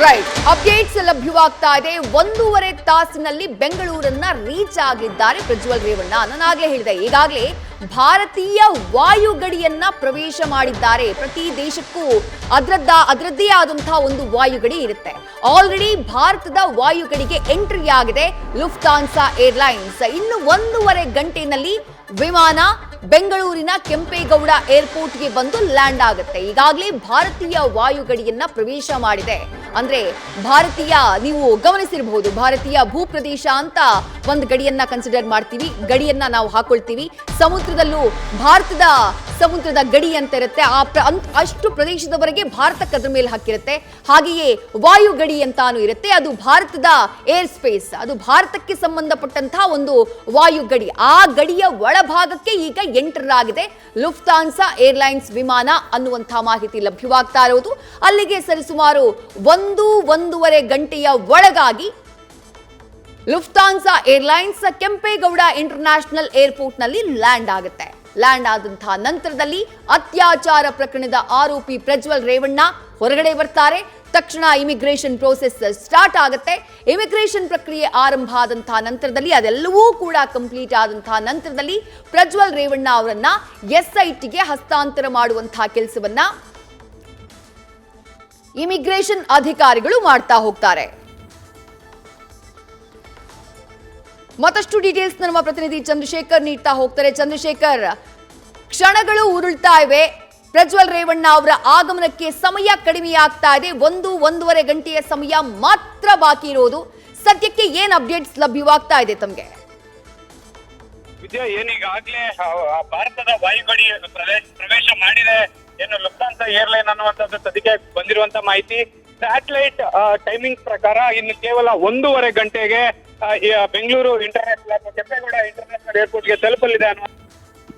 Right, updates ಲಭ್ಯವಾಗ್ತಾ ಇದೆ. 1.5 ತಾಸಿನಲ್ಲಿ ಬೆಂಗಳೂರನ್ನ reach ಆಗಿದ್ದಾರೆ ಪ್ರಜ್ವಲ್ ರೇವಣ್ಣ. ನಾನಾಗಲೇ ಹೇಳಿದೆ, ಈಗಾಗಲೇ ಭಾರತೀಯ ವಾಯುಗಡಿಯನ್ನ ಪ್ರವೇಶ ಮಾಡಿದ್ದಾರೆ. ಪ್ರತಿ ದೇಶಕ್ಕೂ ಅದರದ್ದೇ ಆದಂತಹ ಒಂದು ವಾಯುಗಡಿ ಇರುತ್ತೆ. ಆಲ್ರೆಡಿ ಭಾರತದ ವಾಯುಗಡಿಗೆ ಎಂಟ್ರಿ ಆಗಿದೆ ಲುಫ್ತಾನ್ಸಾ ಏರ್ಲೈನ್ಸ್. ಇನ್ನು 1.5 ಗಂಟೆಯಲ್ಲಿ ವಿಮಾನ ಬೆಂಗಳೂರಿನ ಕೆಂಪೇಗೌಡ ಏರ್ಪೋರ್ಟ್ಗೆ ಬಂದು ಲ್ಯಾಂಡ್ ಆಗುತ್ತೆ. ಈಗಾಗಲೇ ಭಾರತೀಯ ವಾಯುಗಡಿಯನ್ನ ಪ್ರವೇಶ ಮಾಡಿದೆ. ಅಂದ್ರೆ ಭಾರತೀಯ, ನೀವು ಗಮನಿಸಿರಬಹುದು, ಭಾರತೀಯ ಭೂಪ್ರದೇಶ ಅಂತ ಒಂದು ಗಡಿಯನ್ನ ಕನ್ಸಿಡರ್ ಮಾಡ್ತೀವಿ, ಗಡಿಯನ್ನ ನಾವು ಹಾಕೊಳ್ತೀವಿ. ಸಮುದ್ರದಲ್ಲೂ ಭಾರತದ ಸಮುದ್ರದ ಗಡಿ ಅಂತ ಇರುತ್ತೆ. ಅಷ್ಟು ಪ್ರದೇಶದವರೆಗೆ ಭಾರತಕ್ಕೆ ಅದ್ರ ಮೇಲೆ ಹಾಕಿರುತ್ತೆ. ಹಾಗೆಯೇ ವಾಯು ಗಡಿ ಅಂತಾನು ಇರುತ್ತೆ, ಅದು ಭಾರತದ ಏರ್ ಸ್ಪೇಸ್, ಅದು ಭಾರತಕ್ಕೆ ಸಂಬಂಧಪಟ್ಟಂತಹ ಒಂದು ವಾಯು ಗಡಿ. ಆ ಗಡಿಯ ಒಳಭಾಗಕ್ಕೆ ಈಗ ಎಂಟರ್ ಆಗಿದೆ ಲುಫ್ತಾನ್ಸಾ ಏರ್ಲೈನ್ಸ್ ವಿಮಾನ ಅನ್ನುವಂತಹ ಮಾಹಿತಿ ಲಭ್ಯವಾಗ್ತಾ ಇರೋದು. ಅಲ್ಲಿಗೆ ಸರಿಸುಮಾರು 1.5 ಗಂಟೆಯ ಒಳಗಾಗಿ Lufthansa airlines Kempegowda international airport ನಲ್ಲಿ ಲ್ಯಾಂಡ್ ಆಗುತ್ತೆ. ಲ್ಯಾಂಡ್ ಆದಂತಹ ನಂತರದಲ್ಲಿ ಅತ್ಯಾಚಾರ ಪ್ರಕರಣದ ಆರೋಪಿ ಪ್ರಜ್ವಲ್ ರೇವಣ್ಣ ಹೊರಗಡೆ ಬರ್ತಾರೆ. ತಕ್ಷಣ ಇಮಿಗ್ರೇಷನ್ ಪ್ರೋಸೆಸ್ ಸ್ಟಾರ್ಟ್ ಆಗುತ್ತೆ. ಇಮಿಗ್ರೇಷನ್ ಪ್ರಕ್ರಿಯೆ ಆರಂಭ ಆದಂತಹ ನಂತರದಲ್ಲಿ, ಅದೆಲ್ಲವೂ ಕೂಡ ಕಂಪ್ಲೀಟ್ ಆದಂತಹ ನಂತರದಲ್ಲಿ ಪ್ರಜ್ವಲ್ ರೇವಣ್ಣ ಅವರನ್ನ ಎಸ್ಐಟಿಗೆ ಹಸ್ತಾಂತರ ಮಾಡುವಂತಹ ಕೆಲಸವನ್ನ ಇಮಿಗ್ರೇಷನ್ ಅಧಿಕಾರಿಗಳು ಮಾಡ್ತಾ ಹೋಗ್ತಾರೆ. ಮತ್ತಷ್ಟು ಡೀಟೇಲ್ಸ್ ನಮ್ಮ ಪ್ರತಿನಿಧಿ ಚಂದ್ರಶೇಖರ್ ನೀಡ್ತಾ ಹೋಗ್ತಾರೆ. ಚಂದ್ರಶೇಖರ್, ಕ್ಷಣಗಳು ಉರುಳ್ತಾ ಇವೆ. ಪ್ರಜ್ವಲ್ ರೇವಣ್ಣ ಅವರ ಆಗಮನಕ್ಕೆ ಸಮಯ ಕಡಿಮೆಯಾಗ್ತಾ ಇದೆ. 1.5 ಗಂಟೆಯ ಸಮಯ ಮಾತ್ರ ಬಾಕಿ ಇರೋದು. ಸದ್ಯಕ್ಕೆ ಏನ್ ಅಪ್ಡೇಟ್ಸ್ ಲಭ್ಯವಾಗ್ತಾ ಇದೆ ತಮಗೆ? ವಿದ್ಯಾ, ಏನೀಗಾಗ್ಲೇ ಭಾರತದ ವಾಯುಗಡಿ ಪ್ರವೇಶ ಮಾಡಿದೆ ಏನು ಲುಫ್ತಾನ್ಸಾ ಏರ್ಲೈನ್ ಅನ್ನುವಂಥದ್ದು ಸದ್ಯಕ್ಕೆ ಬಂದಿರುವಂತ ಮಾಹಿತಿ. ಸ್ಯಾಟಲೈಟ್ ಟೈಮಿಂಗ್ ಪ್ರಕಾರ ಇನ್ನು ಕೇವಲ 1.5 ಗಂಟೆಗೆ ಬೆಂಗಳೂರು ಇಂಟರ್ನ್ಯಾಷನಲ್ ಕೆಂಪೇಗೌಡ ಇಂಟರ್ನ್ಯಾಷನಲ್ ಏರ್ಪೋರ್ಟ್ಗೆ ತಲುಪಲಿದೆ ಅನ್ನೋ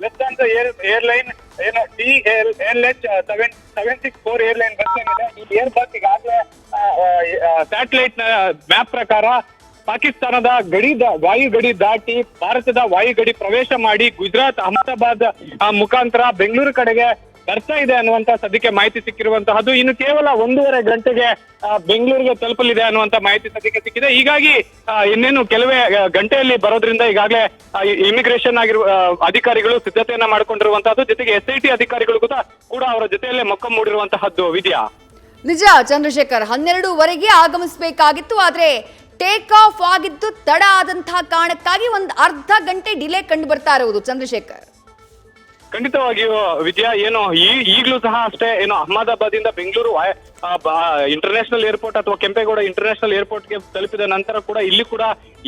ಲುಫ್ತಾನ್ಸಾ ಏರ್ಲೈನ್ ಏನು DLH 764 ಏರ್ಲೈನ್ ಬಸ್ ಏನಿದೆ, ಈ ಏರ್ ಬಸ್ ಈಗಾಗಲೇ ಸ್ಯಾಟಲೈಟ್ ಮ್ಯಾಪ್ ಪ್ರಕಾರ ಪಾಕಿಸ್ತಾನದ ವಾಯುಗಡಿ ದಾಟಿ ಭಾರತದ ವಾಯುಗಡಿ ಪ್ರವೇಶ ಮಾಡಿ ಗುಜರಾತ್ ಅಹಮದಾಬಾದ್ ಮುಖಾಂತರ ಬೆಂಗಳೂರು ಕಡೆಗೆ ಬರ್ತಾ ಇದೆ ಅನ್ನುವಂತ ಸದ್ಯಕ್ಕೆ ಮಾಹಿತಿ ಸಿಕ್ಕಿರುವಂತಹದ್ದು. ಇನ್ನು ಕೇವಲ 1.5 ಗಂಟೆಗೆ ಬೆಂಗಳೂರಿಗೆ ತಲುಪಲಿದೆ ಅನ್ನುವಂತ ಮಾಹಿತಿ ಸದ್ಯಕ್ಕೆ ಸಿಕ್ಕಿದೆ. ಹೀಗಾಗಿ ಇನ್ನೇನು ಕೆಲವೇ ಗಂಟೆಯಲ್ಲಿ ಬರೋದ್ರಿಂದ ಈಗಾಗಲೇ ಇಮಿಗ್ರೇಷನ್ ಅಧಿಕಾರಿಗಳು ಸಿದ್ಧತೆಯನ್ನ ಮಾಡಿಕೊಂಡಿರುವಂತಹದ್ದು. ಜೊತೆಗೆ SIT ಅಧಿಕಾರಿಗಳು ಕೂಡ ಅವರ ಜೊತೆಯಲ್ಲೇ ಮೊಕ್ಕ ಮೂಡಿರುವಂತಹದ್ದು. ವಿದ್ಯಾ, ನಿಜ ಚಂದ್ರಶೇಖರ್, 12ವರೆಗೆ ಆಗಮಿಸಬೇಕಾಗಿತ್ತು. ಆದ್ರೆ ಟೇಕ್ ಆಫ್ ಆಗಿದ್ದು ತಡ ಆದಂತಹ ಕಾರಣಕ್ಕಾಗಿ ಒಂದು ಅರ್ಧ ಗಂಟೆ ಡಿಲೇ ಕಂಡು ಬರ್ತಾ ಇರುವುದು. ಚಂದ್ರಶೇಖರ್, ಖಂಡಿತವಾಗಿಯೂ ವಿದ್ಯಾ, ಏನು ಈಗಲೂ ಸಹ ಅಷ್ಟೇ, ಏನು ಅಹಮದಾಬಾದ್ ಇಂದ ಬೆಂಗಳೂರು ಇಂಟರ್ನ್ಯಾಷನಲ್ ಏರ್ಪೋರ್ಟ್ ಅಥವಾ ಕೆಂಪೇಗೌಡ ಇಂಟರ್ನ್ಯಾಷನಲ್ ಏರ್ಪೋರ್ಟ್ಗೆ ತಲುಪಿದ ನಂತರ ಕೂಡ ಇಲ್ಲಿ ಕೂಡ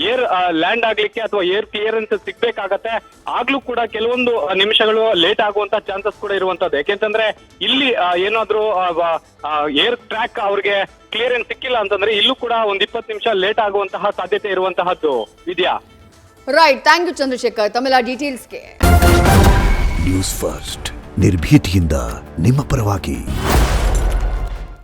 ಏರ್ ಲ್ಯಾಂಡ್ ಆಗ್ಲಿಕ್ಕೆ ಅಥವಾ ಏರ್ ಕ್ಲಿಯರೆನ್ಸ್ ಸಿಗ್ಬೇಕಾಗತ್ತೆ. ಆಗ್ಲೂ ಕೂಡ ಕೆಲವೊಂದು ನಿಮಿಷಗಳು ಲೇಟ್ ಆಗುವಂತ ಚಾನ್ಸಸ್ ಕೂಡ ಇರುವಂತದ್ದು. ಯಾಕೆಂತಂದ್ರೆ ಇಲ್ಲಿ ಏನಾದ್ರೂ ಏರ್ ಟ್ರ್ಯಾಕ್ ಅವ್ರಿಗೆ ಕ್ಲಿಯರೆನ್ಸ್ ಸಿಕ್ಕಿಲ್ಲ ಅಂತಂದ್ರೆ ಇಲ್ಲೂ ಕೂಡ ಒಂದು 20 ನಿಮಿಷ ಲೇಟ್ ಆಗುವಂತಹ ಸಾಧ್ಯತೆ ಇರುವಂತಹದ್ದು. ವಿದ್ಯಾ, ರೈಟ್, ಥ್ಯಾಂಕ್ ಯು ಚಂದ್ರಶೇಖರ್ ತಮ್ಮೆಲ್ಲ ಡೀಟೇಲ್ಸ್ಗೆ. ನ್ಯೂಸ್ ಫಸ್ಟ್, ನಿರ್ಭೀತಿಯಿಂದ ನಿಮ್ಮ ಪರವಾಗಿ.